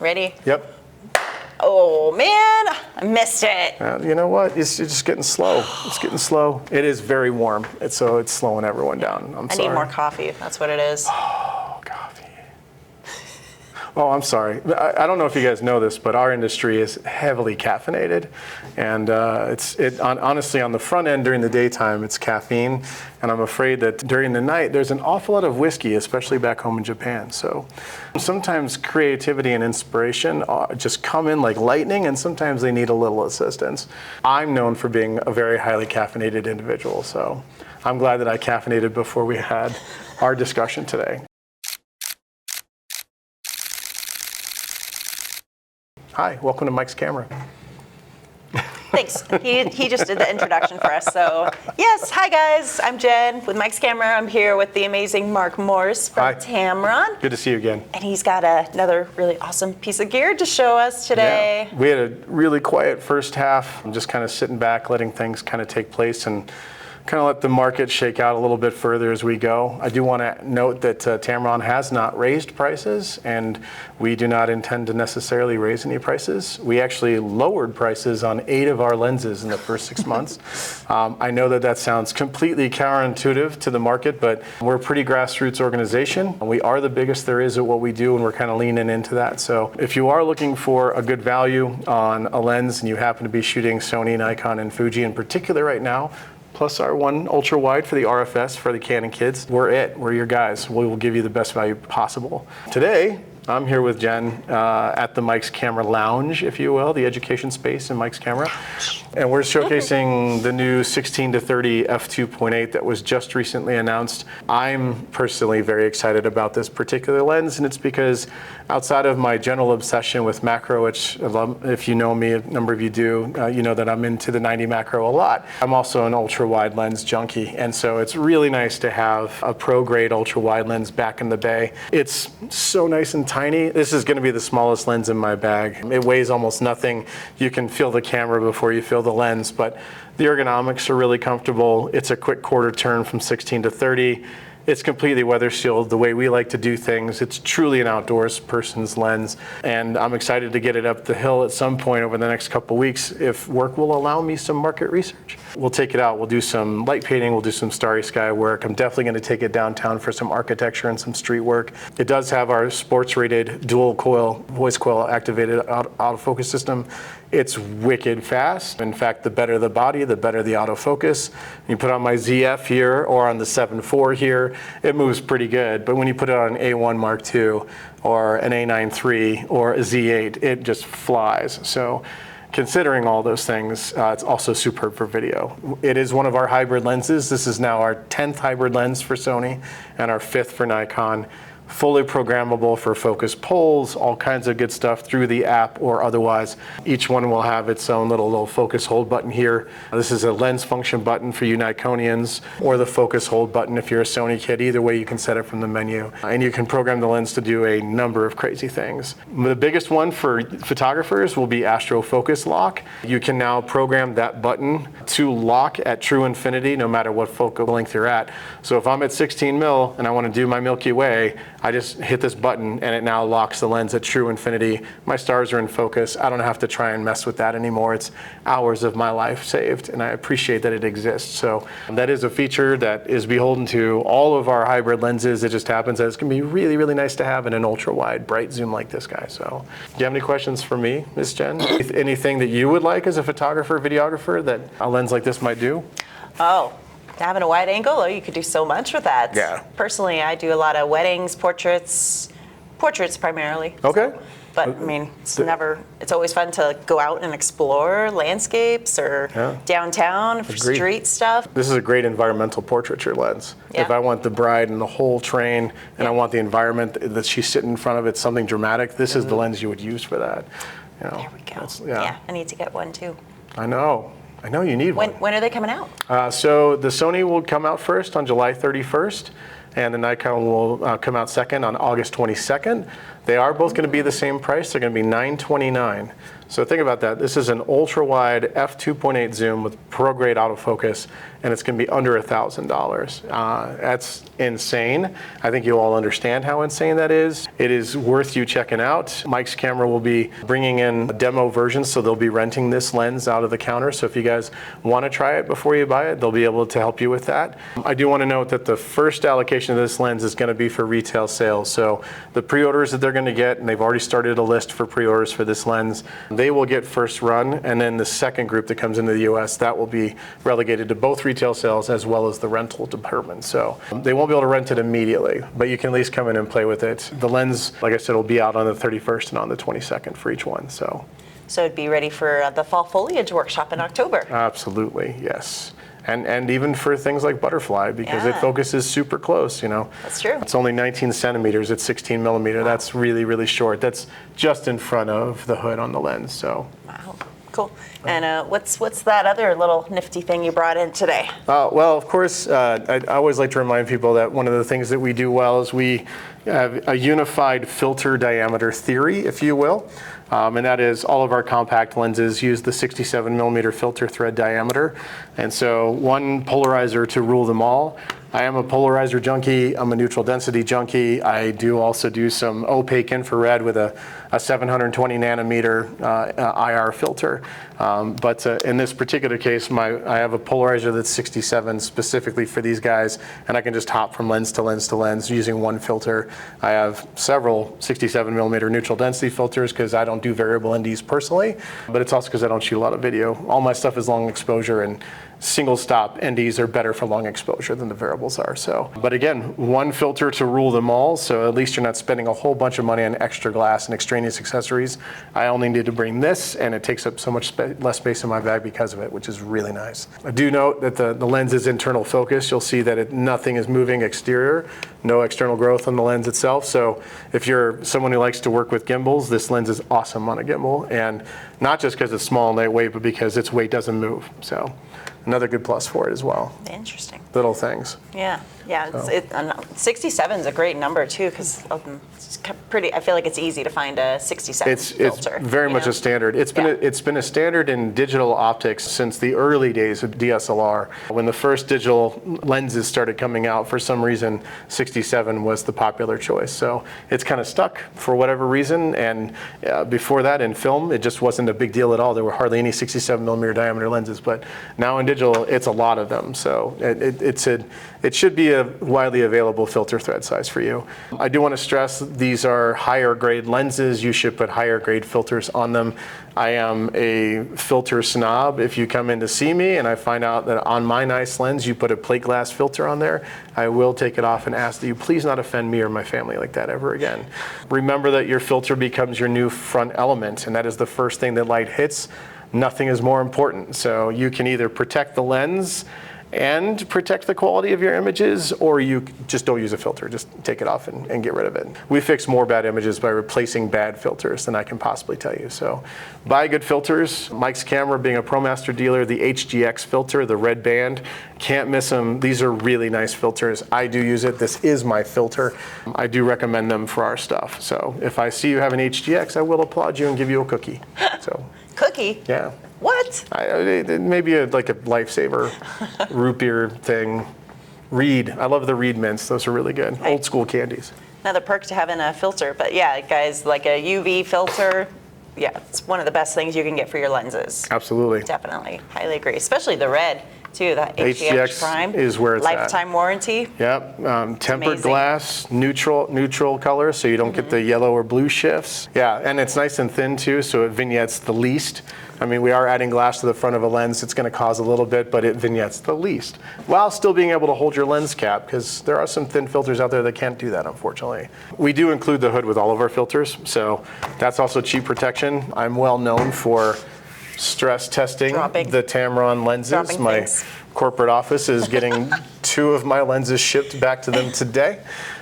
Ready? Yep. Oh man, I missed it. You know what? It's just getting slow. It's getting slow. It is very warm, so it's slowing everyone down. I need more coffee. That's what it is. Oh, coffee. Oh, I'm sorry. I don't know if you guys know this, but our industry is heavily caffeinated, and honestly, on the front end during the daytime, it's caffeine, and I'm afraid that during the night, there's an awful lot of whiskey, especially back home in Japan. So sometimes creativity and inspiration just come in like lightning, and sometimes they need a little assistance. I'm known for being a very highly caffeinated individual, so I'm glad that I caffeinated before we had our discussion today. Hi, welcome to Mike's Camera. Thanks. He just did the introduction for us. So, yes, hi guys. I'm Jen with Mike's Camera. I'm here with the amazing Marc Morris from Tamron. Good to see you again. And he's got another really awesome piece of gear to show us today. Yeah. We had a really quiet first half. I'm just kind of sitting back, letting things kind of take place and kind of let the market shake out a little bit further as we go. I do want to note that Tamron has not raised prices, and we do not intend to necessarily raise any prices. We actually lowered prices on 8 of our lenses in the first 6 months. I know that sounds completely counterintuitive to the market, but we're a pretty grassroots organization. We are the biggest there is at what we do, and we're kind of leaning into that. So if you are looking for a good value on a lens and you happen to be shooting Sony, Nikon, and Fuji in particular right now, plus our one ultra wide for the RFS for the Canon kids, we're your guys. We will give you the best value possible. Today, I'm here with Jen at the Mike's Camera Lounge, if you will, the education space in Mike's Camera. And we're showcasing the new 16-30 f2.8 that was just recently announced. I'm personally very excited about this particular lens, and it's because outside of my general obsession with macro, which if you know me, a number of you do, you know that I'm into the 90 macro a lot. I'm also an ultra wide lens junkie, and so it's really nice to have a pro grade ultra wide lens back in the bay. It's so nice and tiny. This is going to be the smallest lens in my bag. It weighs almost nothing. You can feel the camera before you feel the lens, but the ergonomics are really comfortable. It's a quick quarter turn from 16 to 30. It's completely weather sealed the way we like to do things. It's truly an outdoors person's lens, and I'm excited to get it up the hill at some point over the next couple weeks if work will allow me some market research. We'll take it out, we'll do some light painting, we'll do some starry sky work. I'm definitely going to take it downtown for some architecture and some street work. It does have our sports rated dual coil, voice coil activated autofocus system. It's wicked fast. In fact, the better the body, the better the autofocus. You put on my ZF here or on the 7.4 here, it moves pretty good. But when you put it on an A1 Mark II or an A9 III or a Z8, it just flies. So considering all those things, it's also superb for video. It is one of our hybrid lenses. This is now our 10th hybrid lens for Sony and our 5th for Nikon. Fully programmable for focus pulls, all kinds of good stuff through the app or otherwise. Each one will have its own little focus hold button here. This is a lens function button for you Nikonians, or the focus hold button if you're a Sony kid. Either way, you can set it from the menu. And you can program the lens to do a number of crazy things. The biggest one for photographers will be Astro Focus Lock. You can now program that button to lock at true infinity no matter what focal length you're at. So if I'm at 16 mil and I want to do my Milky Way, I just hit this button and it now locks the lens at true infinity. My stars are in focus. I don't have to try and mess with that anymore. It's hours of my life saved, and I appreciate that it exists. So that is a feature that is beholden to all of our hybrid lenses. It just happens that it's going to be really, really nice to have in an ultra wide bright zoom like this guy. So do you have any questions for me, Ms. Jen? Anything that you would like as a photographer, videographer that a lens like this might do? Oh. Having a wide angle, you could do so much with that. Yeah. Personally, I do a lot of weddings, portraits primarily. Okay. So, but I mean, it's always fun to go out and explore landscapes or downtown for street stuff. This is a great environmental portraiture lens. Yeah. If I want the bride and the whole train and I want the environment that she's sitting in front of, it's something dramatic, this is the lens you would use for that. You know, there we go. Yeah, I need to get one too. I know you need one. When are they coming out? So the Sony will come out first on July 31st, and the Nikon will come out second on August 22nd. They are both going to be the same price. They're going to be $929. So think about that. This is an ultra-wide f2.8 zoom with pro-grade autofocus, and it's going to be under $1,000. That's insane. I think you all understand how insane that is. It is worth you checking out. Mike's camera will be bringing in demo versions, so they'll be renting this lens out of the counter. So if you guys want to try it before you buy it, they'll be able to help you with that. I do want to note that the first allocation of this lens is going to be for retail sales. So the pre-orders that they're going to get, and they've already started a list for pre-orders for this lens, they will get first run, and then the second group that comes into the US, that will be relegated to both retail sales as well as the rental department. So they won't be able to rent it immediately, but you can at least come in and play with it. The lens, like I said, will be out on the 31st and on the 22nd for each one. So it'd be ready for the fall foliage workshop in October. Absolutely, yes. And even for things like butterfly, because it focuses super close, you know. That's true. It's only 19 centimeters, it's 16 millimeter. Wow. That's really, really short. That's just in front of the hood on the lens, so. Wow, cool. And what's that other little nifty thing you brought in today? Well, of course, I always like to remind people that one of the things that we do well is we have a unified filter diameter theory, if you will. And that is all of our compact lenses use the 67 millimeter filter thread diameter. And so one polarizer to rule them all. I am a polarizer junkie, I'm a neutral density junkie. I do also do some opaque infrared with a 720 nanometer IR filter. But in this particular case, I have a polarizer that's 67 specifically for these guys, and I can just hop from lens to lens to lens using one filter. I have several 67 millimeter neutral density filters because I don't do variable NDs personally, but it's also because I don't shoot a lot of video. All my stuff is long exposure, and single stop NDs are better for long exposure than the variables are. So, but again, one filter to rule them all, so at least you're not spending a whole bunch of money on extra glass and extraneous accessories. I only need to bring this, and it takes up so much less space in my bag because of it, which is really nice. I do note that the lens is internal focus. You'll see that nothing is moving exterior, no external growth on the lens itself. So if you're someone who likes to work with gimbals, this lens is awesome on a gimbal, and not just because it's small and lightweight, but because its weight doesn't move. So another good plus for it as well. Interesting. Little things. Yeah, yeah. 67 is a great number too, because it's pretty. I feel like it's easy to find a 67 filter. It's very much a standard. It's been a standard in digital optics since the early days of DSLR. When the first digital lenses started coming out, for some reason, 67 was the popular choice. So it's kind of stuck for whatever reason. And before that, in film, it just wasn't a big deal at all. There were hardly any 67 millimeter diameter lenses, but now in digital, it's a lot of them. So it should be a widely available filter thread size for you. I do want to stress these are higher grade lenses. You should put higher grade filters on them. I am a filter snob. If you come in to see me and I find out that on my nice lens you put a plate glass filter on there, I will take it off and ask that you please not offend me or my family like that ever again. Remember that your filter becomes your new front element, and that is the first thing that light hits. Nothing is more important. So you can either protect the lens and protect the quality of your images, or you just don't use a filter. Just take it off and get rid of it. We fix more bad images by replacing bad filters than I can possibly tell you. So buy good filters. Mike's Camera, being a ProMaster dealer, the HGX filter, the red band, can't miss them. These are really nice filters. I do use it. This is my filter. I do recommend them for our stuff. So if I see you have an HGX, I will applaud you and give you a cookie. So. Cookie? Yeah. What? Maybe like a lifesaver root beer thing. Reed. I love the Reed mints. Those are really good. Old school candies. Another perk to having a filter. But yeah, guys, like a UV filter, yeah, it's one of the best things you can get for your lenses. Absolutely. Definitely. Highly agree. Especially the red, too. That HGX Prime. Is where it's lifetime warranty. Yep. Tempered glass, neutral color, so you don't get the yellow or blue shifts. Yeah, and it's nice and thin, too, so it vignettes the least. I mean, we are adding glass to the front of a lens. It's going to cause a little bit, but it vignettes the least, while still being able to hold your lens cap, because there are some thin filters out there that can't do that, unfortunately. We do include the hood with all of our filters, so that's also cheap protection. I'm well known for stress testing the Tamron lenses. My corporate office is getting 2 of my lenses shipped back to them today.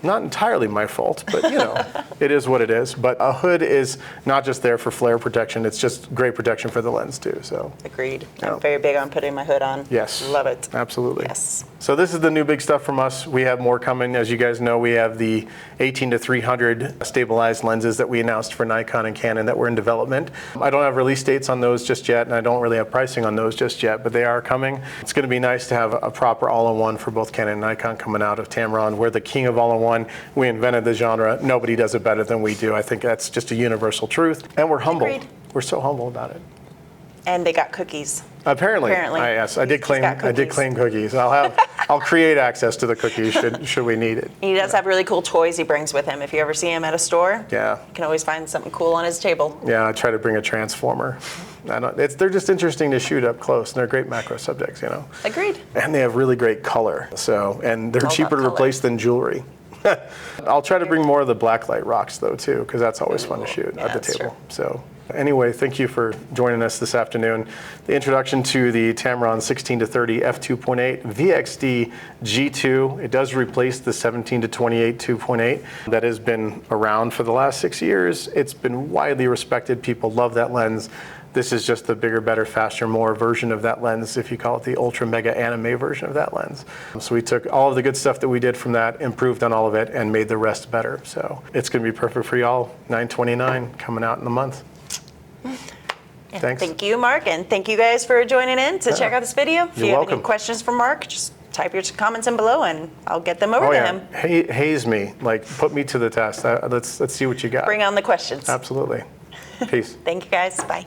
Not entirely my fault, but you know, it is what it is. But a hood is not just there for flare protection, it's just great protection for the lens too. So Agreed. Yeah. I'm very big on putting my hood on. Yes. Love it. Absolutely. Yes. So this is the new big stuff from us. We have more coming. As you guys know, we have the 18-300 stabilized lenses that we announced for Nikon and Canon that were in development. I don't have release dates on those just yet, and I don't really have pricing on those just yet, but they are coming. It's going to be nice to have a proper all-in-one for both Canon and Nikon coming out of Tamron. We're the king of all-in-one. We invented the genre. Nobody does it better than we do. I think that's just a universal truth. And we're humble. Agreed. We're so humble about it. And they got cookies. Apparently. Yes, I did claim cookies. I'll create access to the cookies should we need it. He does have really cool toys he brings with him. If you ever see him at a store, Yeah. you can always find something cool on his table. Yeah, I try to bring a transformer. They're just interesting to shoot up close, and they're great macro subjects, you know. Agreed. And they have really great color. And they're All cheaper to about replace than jewelry. I'll try to bring more of the blacklight rocks though too, because that's always fun to shoot at the that's table. true. So anyway, thank you for joining us this afternoon. The introduction to the Tamron 16-30 f2.8 VXD G2. It does replace the 17-28 2.8 that has been around for the last 6 years. It's been widely respected. People love that lens. This is just the bigger, better, faster, more version of that lens, if you call it the ultra mega anime version of that lens. So we took all of the good stuff that we did from that, improved on all of it, and made the rest better. So it's going to be perfect for y'all. 9/29 coming out in a month. Thanks. Thank you, Mark, and thank you guys for joining in to check out this video. If You're you have welcome. any questions for Mark, just type your comments in below and I'll get them over Oh to yeah, him. haze me, like put me to the test. Let's see what you got. Bring on the questions. Absolutely. Peace. Thank you guys. Bye.